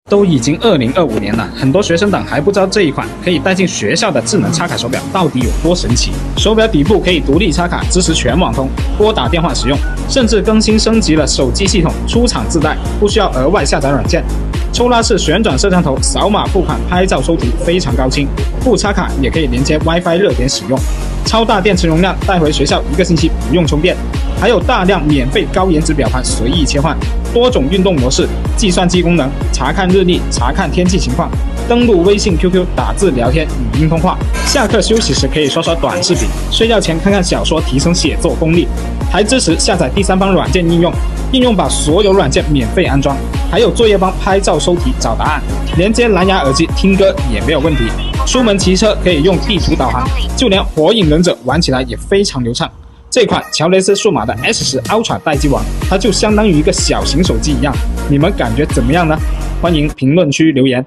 都已经2025年了，很多学生党还不知道这一款可以带进学校的智能插卡手表到底有多神奇。手表底部可以独立插卡，支持全网通、拨打电话使用，甚至更新升级了手机系统，出厂自带，不需要额外下载软件。抽拉式旋转摄像头，扫码付款拍照收图非常高清，不插卡也可以连接 WiFi 热点使用。超大电池容量，带回学校1个星期不用充电。还有大量免费高颜值表盘随意切换，多种运动模式，计算机功能，查看日历，查看天气情况，登录微信、QQ 打字聊天、语音通话，下课休息时可以刷刷短视频，睡觉前看看小说提升写作功力，还支持下载第三方软件应用，应用把所有软件免费安装，还有作业帮拍照收题找答案，连接蓝牙耳机听歌也没有问题，出门骑车可以用地图导航，就连火影忍者玩起来也非常流畅。这款乔雷斯数码的 S10 Ultra 待机王，它就相当于一个小型手机一样，你们感觉怎么样呢？欢迎评论区留言。